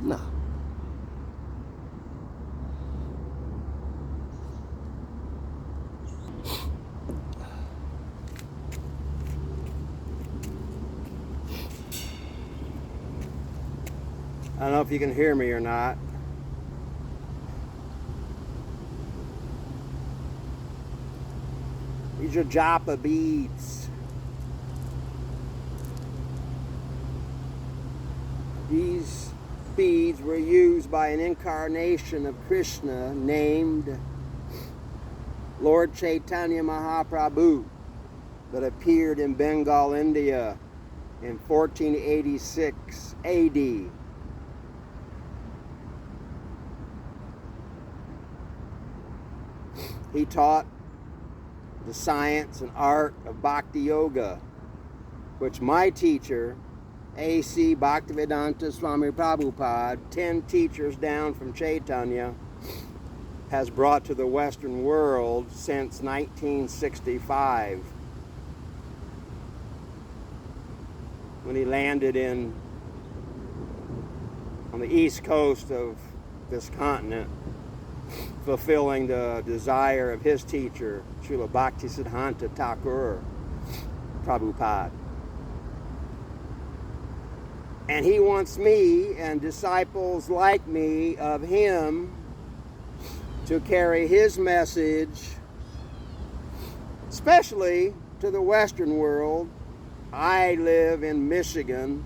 No. I don't know if you can hear me or not. These are Japa beads. These beads were used by an incarnation of Krishna named Lord Chaitanya Mahaprabhu that appeared in Bengal, India in 1486 AD. He taught the science and art of Bhakti Yoga, which my teacher, A.C. Bhaktivedanta Swami Prabhupada, 10 teachers down from Chaitanya, has brought to the Western world since 1965, when he landed on the east coast of this continent, fulfilling the desire of his teacher, Srila Bhaktisiddhanta Thakur Prabhupada. And he wants me and disciples like me of him to carry his message, especially to the Western world. I live in Michigan,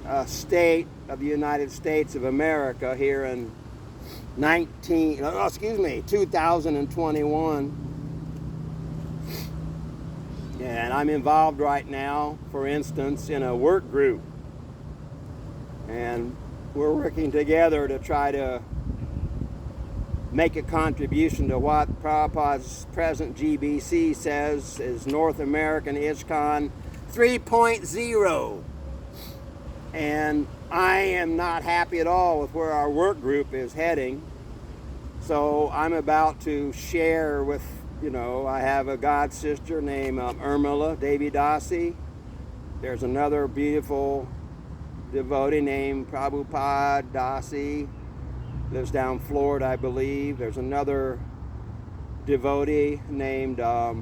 a state of the United States of America, here in 2021. And I'm involved right now, for instance, in a work group. And we're working together to try to make a contribution to what Prabhupada's present GBC says is North American ISKCON 3.0. And I am not happy at all with where our work group is heading. So I'm about to share with, I have a god sister named Urmila Devi Dasi. There's another beautiful devotee named Prabhupada Dasi. Lives down Florida, I believe. There's another devotee named, I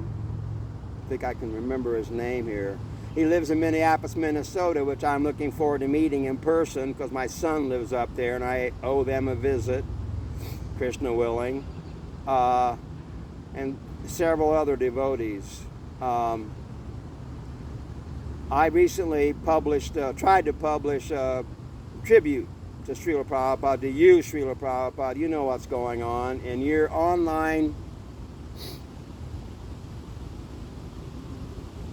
think I can remember his name here. He lives in Minneapolis, Minnesota, which I'm looking forward to meeting in person because my son lives up there and I owe them a visit, Krishna willing, and several other devotees. I recently tried to publish a tribute to Srila Prabhupada, to you, Srila Prabhupada. You know what's going on in your online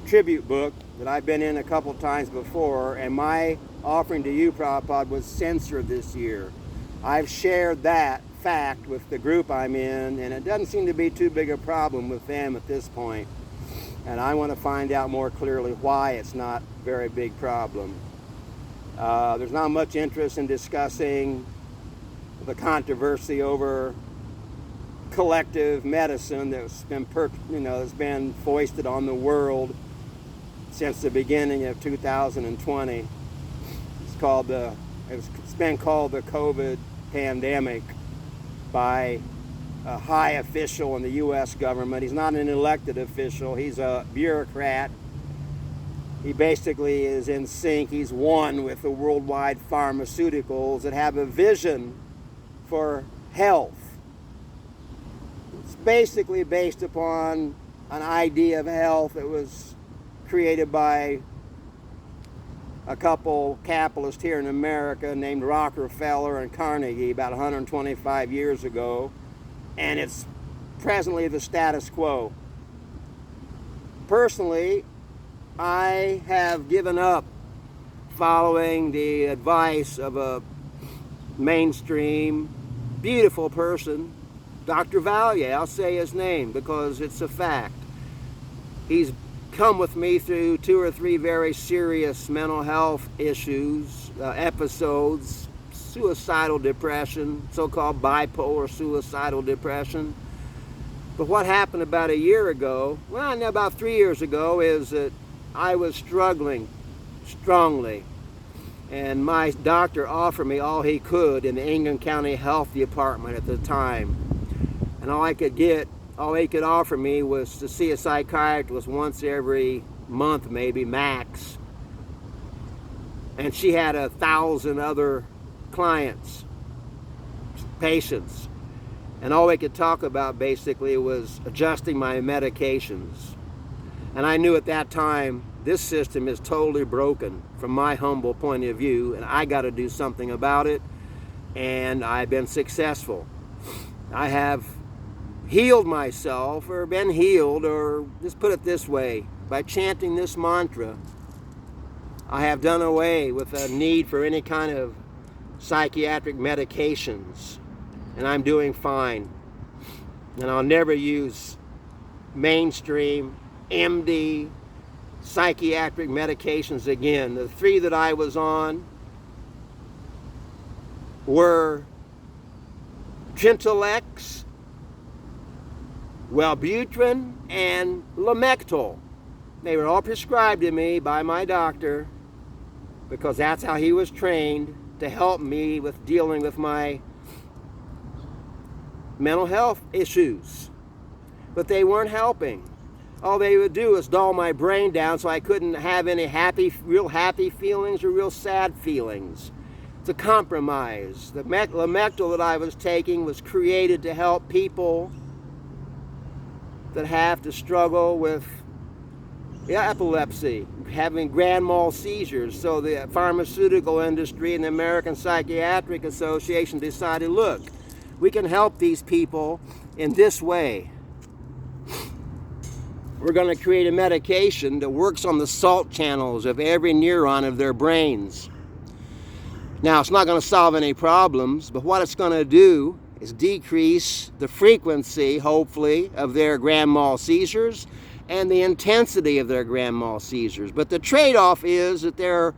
tribute book that I've been in a couple times before, and my offering to you, Prabhupada, was censored this year. I've shared that fact with the group I'm in, and it doesn't seem to be too big a problem with them at this point. And I want to find out more clearly why it's not a very big problem. There's not much interest in discussing the controversy over collective medicine that's been that's been foisted on the world since the beginning of 2020. It's been called the COVID pandemic by a high official in the U.S. government. He's not an elected official. He's a bureaucrat. He basically is in sync. He's one with the worldwide pharmaceuticals that have a vision for health. It's basically based upon an idea of health that was created by a couple capitalists here in America named Rockefeller and Carnegie about 125 years ago, and it's presently the status quo. Personally, I have given up following the advice of a mainstream, beautiful person, Dr. Vallier. I'll say his name because it's a fact. He's come with me through 2 or 3 very serious mental health issues, episodes, suicidal depression, so-called bipolar suicidal depression. But what happened about a year ago, about 3 years ago, is that I was struggling strongly. And my doctor offered me all he could in the Ingham County Health Department at the time. And all he could offer me was to see a psychiatrist once every month, maybe, max. And she had 1,000 other clients, patients. And all we could talk about basically was adjusting my medications. And I knew at that time, this system is totally broken from my humble point of view, and I got to do something about it. And I've been successful. I have healed myself, or been healed, or just put it this way, by chanting this mantra, I have done away with a need for any kind of psychiatric medications, and I'm doing fine. And I'll never use mainstream MD psychiatric medications again. The 3 that I was on were Trintellix, Wellbutrin, and Lamictal. They were all prescribed to me by my doctor because that's how he was trained to help me with dealing with my mental health issues. But they weren't helping. All they would do is dull my brain down so I couldn't have any real happy feelings or real sad feelings. It's a compromise. The Lamictal that I was taking was created to help people that have to struggle with epilepsy, having grand mal seizures. So the pharmaceutical industry and the American Psychiatric Association decided, look, we can help these people in this way. We're going to create a medication that works on the salt channels of every neuron of their brains. Now, it's not going to solve any problems, but what it's going to do is decrease the frequency, hopefully, of their grand mal seizures and the intensity of their grand mal seizures. But the trade-off is that their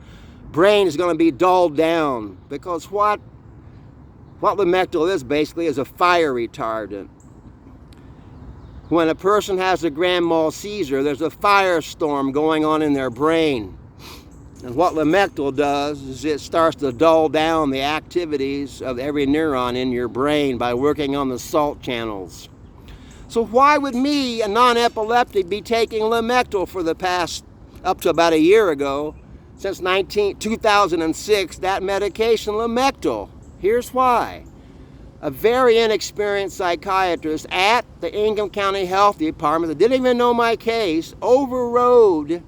brain is going to be dulled down, because what Lamictal is basically is a fire retardant. When a person has a grand mal seizure, there's a firestorm going on in their brain. And what Lamictal does is it starts to dull down the activities of every neuron in your brain by working on the salt channels. So why would me, a non-epileptic, be taking Lamictal for the past, up to about a year ago, since 2006, that medication, Lamictal? Here's why. A very inexperienced psychiatrist at the Ingham County Health Department that didn't even know my case overrode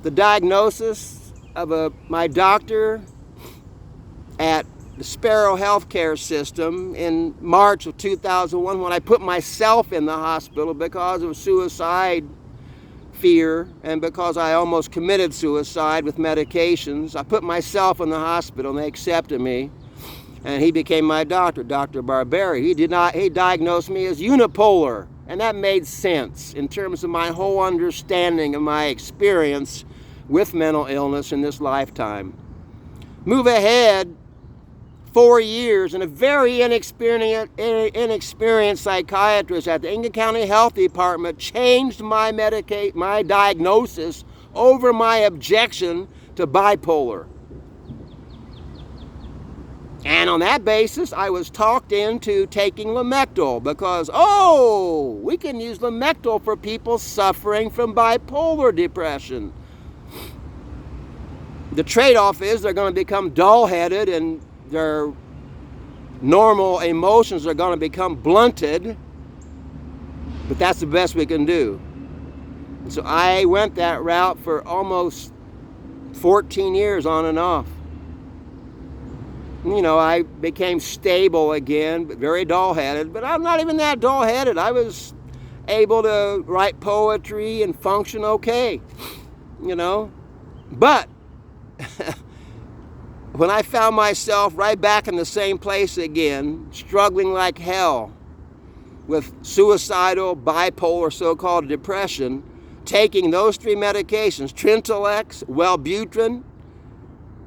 the diagnosis of my doctor at the Sparrow Healthcare System in March of 2001, when I put myself in the hospital because of suicide fear and because I almost committed suicide with medications. I put myself in the hospital and they accepted me. And he became my doctor, Dr. Barberi. He diagnosed me as unipolar. And that made sense in terms of my whole understanding of my experience with mental illness in this lifetime. Move ahead 4 years, and a very inexperienced psychiatrist at the Ingham County Health Department changed my diagnosis over my objection to bipolar. And on that basis, I was talked into taking Lamictal because, we can use Lamictal for people suffering from bipolar depression. The trade-off is they're going to become dull-headed and their normal emotions are going to become blunted, but that's the best we can do. So I went that route for almost 14 years on and off. I became stable again, but very dull-headed. But I'm not even that dull-headed. I was able to write poetry and function okay, But when I found myself right back in the same place again, struggling like hell with suicidal, bipolar, so-called depression, taking those 3 medications, Trintellix, Wellbutrin,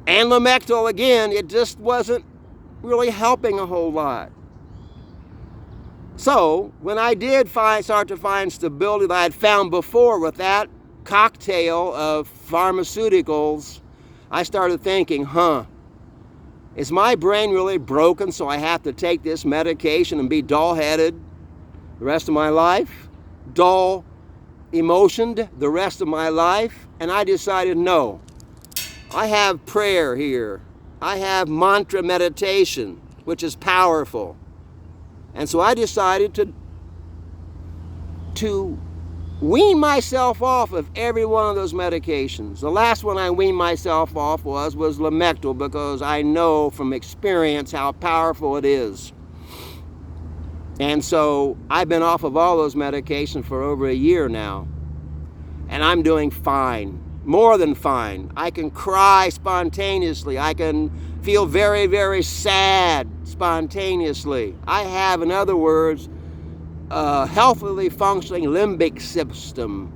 and Lamictal again, it just wasn't really helping a whole lot. So when I did start to find stability that I had found before with that cocktail of pharmaceuticals, I started thinking, is my brain really broken so I have to take this medication and be dull-headed the rest of my life? Dull emotioned the rest of my life? And I decided, no. I have prayer here. I have mantra meditation, which is powerful. And so I decided to wean myself off of every one of those medications. The last one I weaned myself off was Lamictal, because I know from experience how powerful it is. And so I've been off of all those medications for over a year now. And I'm doing fine. More than fine. I can cry spontaneously. I can feel very, very sad spontaneously. I have, in other words, a healthily functioning limbic system,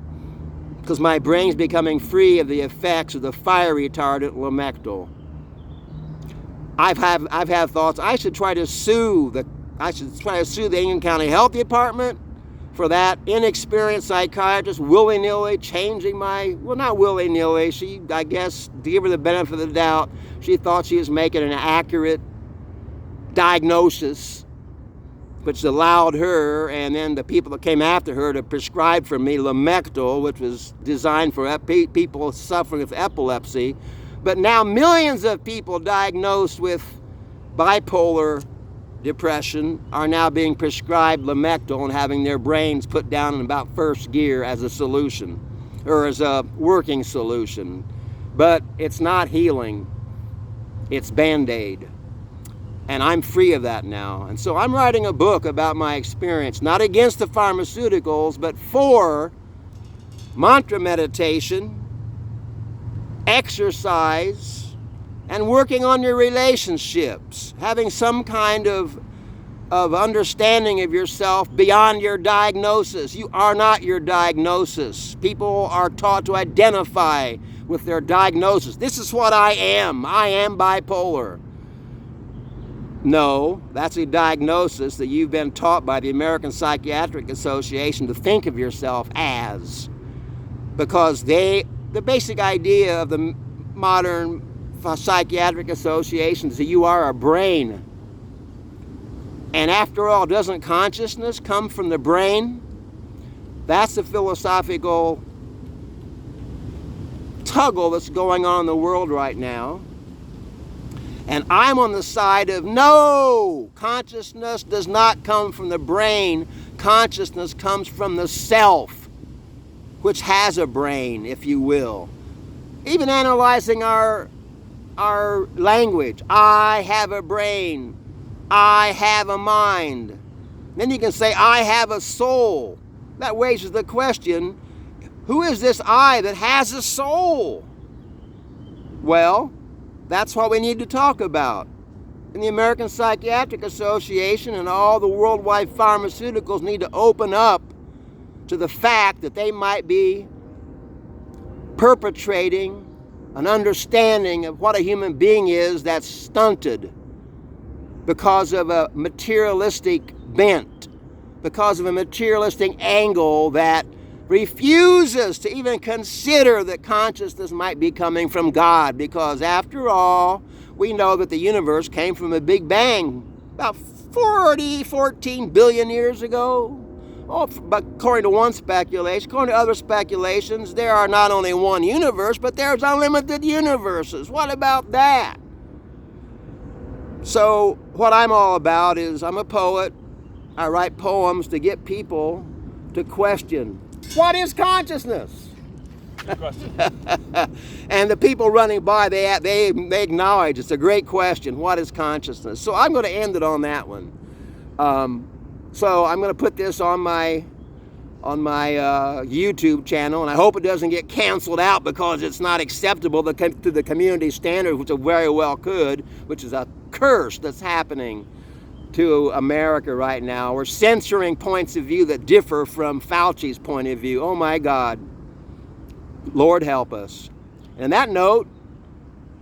because my brain's becoming free of the effects of the fire retardant Lamictal. I've had thoughts I should try to sue the Ingham County Health Department for that inexperienced psychiatrist willy-nilly changing not willy-nilly, she, I guess, to give her the benefit of the doubt, she thought she was making an accurate diagnosis, which allowed her and then the people that came after her to prescribe for me Lamictal, which was designed for people suffering with epilepsy. But now millions of people diagnosed with bipolar depression are now being prescribed Lamictal and having their brains put down in about first gear as a solution, or as a working solution. But it's not healing, it's Band-Aid. And I'm free of that now. And so I'm writing a book about my experience, not against the pharmaceuticals, but for mantra meditation, exercise, and working on your relationships, having some kind of understanding of yourself beyond your diagnosis. You are not your diagnosis. People are taught to identify with their diagnosis. This is what I am. I am bipolar. No, that's a diagnosis that you've been taught by the American Psychiatric Association to think of yourself as. Because the basic idea of the modern psychiatric associations that you are a brain. And after all, doesn't consciousness come from the brain? That's the philosophical tuggle that's going on in the world right now. And I'm on the side of no, consciousness does not come from the brain. Consciousness comes from the self, which has a brain, if you will. Even analyzing our language. I have a brain. I have a mind. Then you can say, I have a soul. That raises the question, who is this I that has a soul? Well, that's what we need to talk about. And the American Psychiatric Association and all the worldwide pharmaceuticals need to open up to the fact that they might be perpetrating an understanding of what a human being is that's stunted because of a materialistic bent, because of a materialistic angle that refuses to even consider that consciousness might be coming from God, because after all, we know that the universe came from a Big Bang about 14 billion years ago. Oh, but according to one speculation, according to other speculations, there are not only one universe, but there's unlimited universes. What about that? So what I'm all about is I'm a poet. I write poems to get people to question, what is consciousness? Good question. And the people running by, they acknowledge it's a great question. What is consciousness? So I'm going to end it on that one. So I'm going to put this on my YouTube channel, and I hope it doesn't get canceled out because it's not acceptable to the community standard, which it very well could, which is a curse that's happening to America right now. We're censoring points of view that differ from Fauci's point of view. Oh my God. Lord help us. And on that note,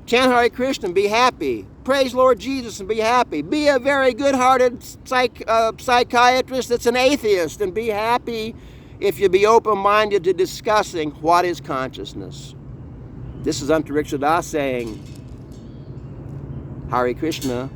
chant Hare Krishna and be happy. Praise Lord Jesus and be happy. Be a very good-hearted psychiatrist that's an atheist, and be happy if you be open-minded to discussing what is consciousness. This is Antariksha Das saying, Hare Krishna.